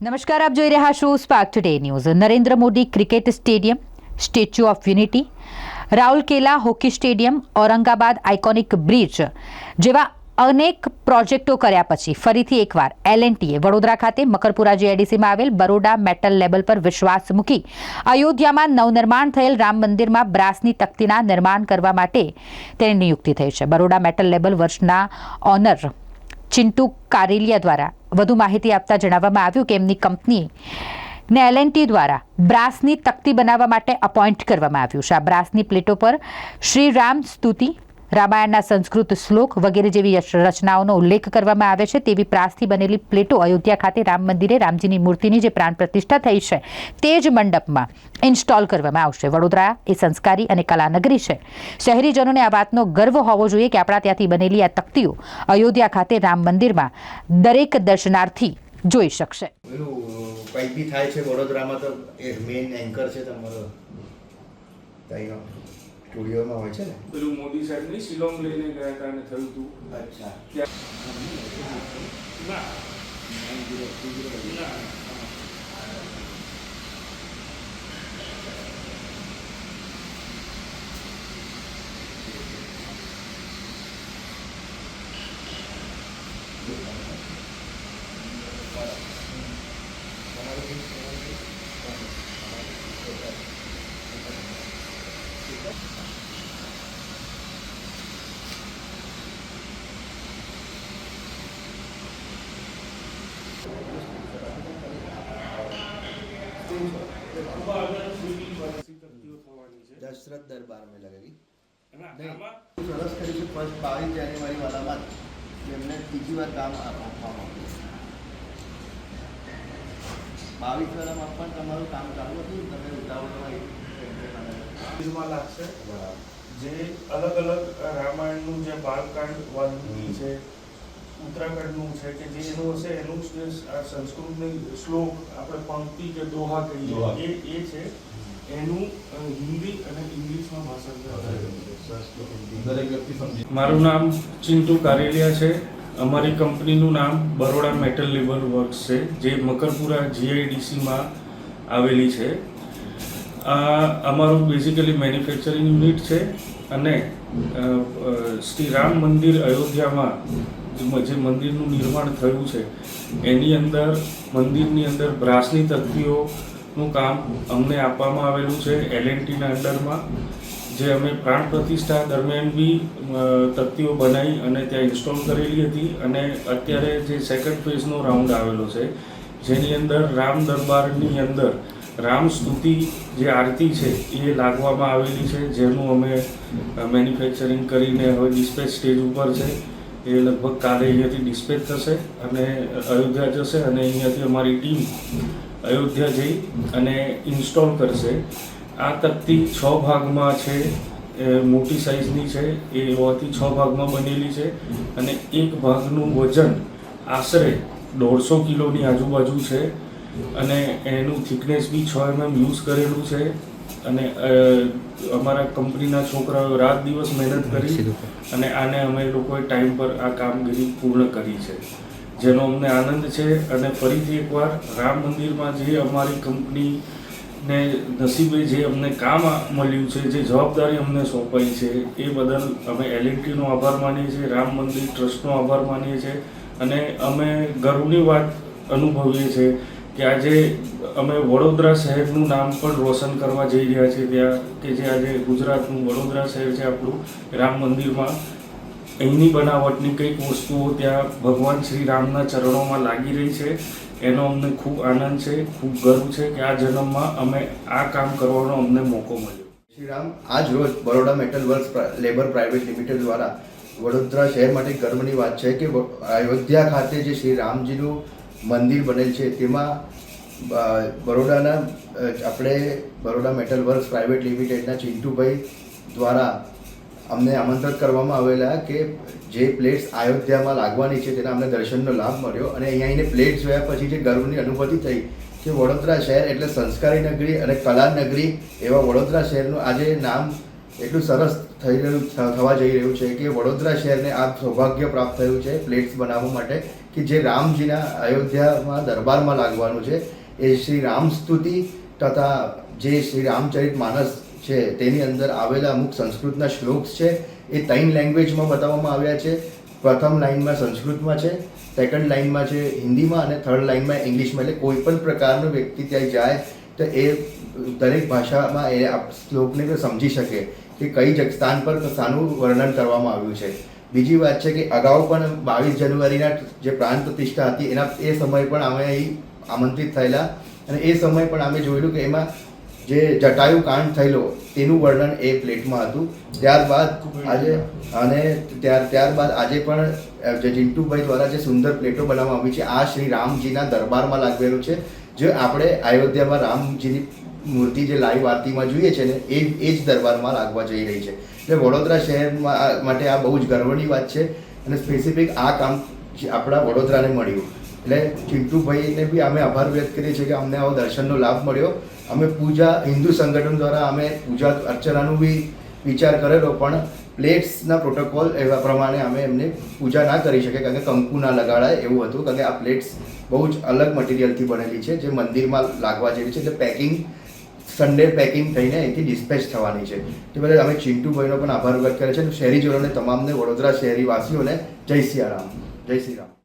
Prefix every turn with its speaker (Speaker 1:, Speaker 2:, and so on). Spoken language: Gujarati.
Speaker 1: નમસ્કાર, આપ જોઈ રહ્યા છો spark today news. Narendra Modi cricket stadium, statue of unity, Rourkela hockey stadium, Aurangabad iconic bridge જેવા અનેક પ્રોજેક્ટો કર્યા પછી ફરીથી એકવાર L&Tએ વડોદરા ખાતે મકરપુરા GIDCમાં આવેલ બરોડા મેટલ લેબલ પર વિશ્વાસ મૂકી અયોધ્યામાં નવનિર્માણ થયેલ રામ મંદિરમાં બ્રાસની તકતીના નિર્માણ કરવા માટે તેની નિયુક્તિ થઈ છે. બરોડા મેટલ લેબલ વર્ષના ઓનર ચિંટુ કારેલિયા દ્વારા વધુ માહિતી આપતા જણાવવામાં આવ્યું કે એમની કંપનીને L&T દ્વારા બ્રાસની તકતી બનાવવા માટે અપોઇન્ટ કરવામાં આવ્યું છે. આ બ્રાસની પ્લેટો પર શ્રી રામ સ્તુતિ, રામાયણના સંસ્કૃત શ્લોક વગેરે જેવી રચનાઓનો ઉલ્લેખ કરવામાં આવે છે. તેવી બ્રાસથી બનેલી પ્લેટો અયોધ્યા ખાતે રામ મંદિરે રામજીની મૂર્તિની જે પ્રાણ પ્રતિષ્ઠા થઈ છે તે જ મંડપમાં ઇન્સ્ટોલ કરવામાં આવશે. વડોદરા એ સંસ્કારી અને કલાનગરી છે. શહેરીજનોને આ વાતનો ગર્વ હોવો જોઈએ કે આપણા ત્યાંથી બનેલી આ તકતીઓ અયોધ્યા ખાતે રામ મંદિરમાં દરેક દર્શનાર્થી જોઈ શકશે.
Speaker 2: કંઈ બી થાય છે વડોદરામાં તો એ મેઇન એન્કર છે તમારો ત્યાંનો સ્ટુડિયોમાં હોય છે ને.
Speaker 3: પેલું મોદી સાહેબની શિલોંગ લઈને ગયા હતા અને થયું હતું.
Speaker 2: અચ્છા. दशरथ दरबार में लगेगी नहीं सरस કરી છે. ફર્સ્ટ 22 જાન્યુઆરી વાળામાં એમને ત્રીજી વાર કામ આપવામાં આવ્યું. 22 વાળામાં પણ તમારું કામ ચાલુ હતું. તમે ઉતાવળમાં
Speaker 3: લાગશે જે અલગ અલગ રામાયણનું જે બાલકાંડ વાલ્મીકી છે, ઉત્તરાખંડનું છે કે જે એનું હશે એનું જે સંસ્કૃતની શ્લોક આપણે પંક્તિ કે દોહા કહીએ એ છે એનું હિન્દી અને ઇંગ્લિશમાં ભાષાંતર. મારું નામ ચિંટુ કારેલિયા છે. અમારી કંપનીનું નામ બરોડા મેટલ લેબલ વર્ક્સ છે, જે મકરપુરા GIDCમાં આવેલી છે. અમારું બેઝિકલી મેન્યુફેક્ચરિંગ યુનિટ છે અને શ્રી રામ મંદિર અયોધ્યામાં જે મંદિરનું નિર્માણ થયું છે એની અંદર મંદિરની અંદર બ્રાસની તકતીઓનું કામ અમને આપવામાં આવેલું છે L&Tના અંડરમાં. જે અમે પ્રાણ પ્રતિષ્ઠા દરમિયાન બી તકતીઓ બનાવી અને ત્યાં ઇન્સ્ટોલ કરેલી હતી અને અત્યારે જે સેકન્ડ ફેઝનો રાઉન્ડ આવેલો છે જેની અંદર રામ દરબારની અંદર રામ સ્તુતિ જે આરતી છે એ લાગવામાં આવેલી છે, જેનું અમે મેન્યુફેક્ચરિંગ કરીને હવે ડિસ્પેચ સ્ટેજ ઉપર છે. એ લગભગ કાલે અહીંયાથી ડિસ્પેચ થશે અને અયોધ્યા જશે અને અહીંયાથી અમારી ટીમ અયોધ્યા જઈ અને ઇન્સ્ટોલ કરશે. આ તકતી 6 ભાગમાં છે, મોટી સાઇઝની છે, એ હોવાથી 6 ભાગમાં બનેલી છે અને એક ભાગનું વજન આશરે 150 કિલોની આજુબાજુ છે અને એનું થિકનેસ બી 6 mm યુઝ કરેલું છે. અને અમારા કંપનીના છોકરાઓ રાત દિવસ મહેનત કરી અને આને અમે લોકોએ ટાઈમ પર આ કામગીરી પૂર્ણ કરી છે, જેનો અમને આનંદ છે. અને ફરીથી એકવાર રામ મંદિરમાં જે અમારી કંપનીને નસીબે જે અમને કામ મળ્યું છે, જે જવાબદારી અમને સોંપાઈ છે એ બદલ અમે L&Tનો આભાર માનીએ છીએ, રામ મંદિર ટ્રસ્ટનો આભાર માનીએ છીએ અને અમે ગર્વની વાત અનુભવીએ છીએ કે આજે અમે વડોદરા શહેરનું નામ પણ રોશન કરવા જઈ રહ્યા છીએ ત્યાં, કે જે આજે ગુજરાતનું વડોદરા શહેર છે આપણું, રામ મંદિરમાં અહીંની બનાવટની કંઈક વસ્તુઓ ત્યાં ભગવાન શ્રી રામના ચરણોમાં લાગી રહી છે. એનો અમને ખૂબ આનંદ છે, ખૂબ ગર્વ છે કે આ જન્મમાં અમે આ કામ કરવાનો અમને મોકો મળ્યો.
Speaker 2: શ્રી રામ આજ રોજ Baroda metal works labour private limited દ્વારા વડોદરા શહેર માટે ગર્વની વાત છે કે અયોધ્યા ખાતે જે શ્રી રામજીનું મંદિર બનેલ છે તેમાં બરોડાના આપણે બરોડા મેટલ વર્ક્સ પ્રાઇવેટ લિમિટેડના ચિંટુભાઈ દ્વારા અમને આમંત્રિત કરવામાં આવેલા કે જે પ્લેટ્સ અયોધ્યામાં લાગવાની છે તેના અમને દર્શનનો લાભ મળ્યો અને અહીંયા આવીને પ્લેટ્સ જોયા પછી જે ગર્વની અનુભૂતિ થઈ કે વડોદરા શહેર એટલે સંસ્કારી નગરી અને કલા નગરી એવા વડોદરા શહેરનું આજે નામ એટલું સરસ થવા જઈ રહ્યું છે કે વડોદરા શહેરને આ સૌભાગ્ય પ્રાપ્ત થયું છે પ્લેટ્સ બનાવવા માટે કે જે રામજીના અયોધ્યામાં દરબારમાં લાગવાનું છે એ શ્રી રામ સ્તુતિ તથા જે શ્રી રામચરિત માનસ છે તેની અંદર આવેલા અમુક સંસ્કૃતના શ્લોક્સ છે એ 3 લેંગ્વેજમાં બતાવવામાં આવ્યા છે. પ્રથમ લાઇનમાં સંસ્કૃતમાં છે, સેકન્ડ લાઇનમાં છે હિન્દીમાં અને થર્ડ લાઇનમાં ઇંગ્લિશમાં. એટલે કોઈ પણ પ્રકારનો વ્યક્તિ ત્યાં જાય તો એ દરેક ભાષામાં એ આ શ્લોકને સમજી શકે કે કઈ સ્થાન પર શાનું વર્ણન કરવામાં આવ્યું છે. બીજી વાત છે કે અગાઉ પણ 22 જાન્યુઆરીના જે પ્રાણ પ્રતિષ્ઠા હતી એ સમયે પણ અમે અહીં આમંત્રિત થયેલા અને એ સમયે પણ અમે જોયેલું કે એમાં જે જટાયુ કાંડ થયેલો તેનું વર્ણન એ પ્લેટમાં હતું. ત્યારબાદ આજે પણ જે ચિંટુભાઈ દ્વારા જે સુંદર પ્લેટો બનાવવામાં આવી છે આ શ્રી રામજીના દરબારમાં લાગેલું છે. જે આપણે અયોધ્યામાં રામજીની મૂર્તિ જે લાઈવ આરતીમાં જોઈએ છે ને એ જ દરબારમાં લાગવા જઈ રહી છે. એટલે વડોદરા શહેર માટે આ બહુ જ ગર્વની વાત છે અને સ્પેસિફિક આ કામ આપણા વડોદરાને મળ્યું. એટલે ચિંટુભાઈને બી અમે આભાર વ્યક્ત કરીએ છીએ કે અમને આવો દર્શનનો લાભ મળ્યો. અમે હિન્દુ સંગઠન દ્વારા અમે પૂજા અર્ચનાનું બી વિચાર કરેલો પણ પ્લેટ્સના પ્રોટોકોલ એવા પ્રમાણે અમે એમને પૂજા ના કરી શકીએ કારણ કે કંકુ ના લગાડાય એવું હતું. કારણ કે આ પ્લેટ્સ બહુ જ અલગ મટીરિયલથી બનેલી છે જે મંદિરમાં લાગવા જેવી છે. એટલે સન્ડે પેકિંગ થઈને અહીંથી ડિસ્પેચ થવાની છે. તે બદલ અમે ચિંટુભાઈનો પણ આભાર વ્યક્ત કરે છે. શહેરીજનોને તમામને વડોદરા શહેરીવાસીઓને જય સિયારામ, જય શ્રી રામ.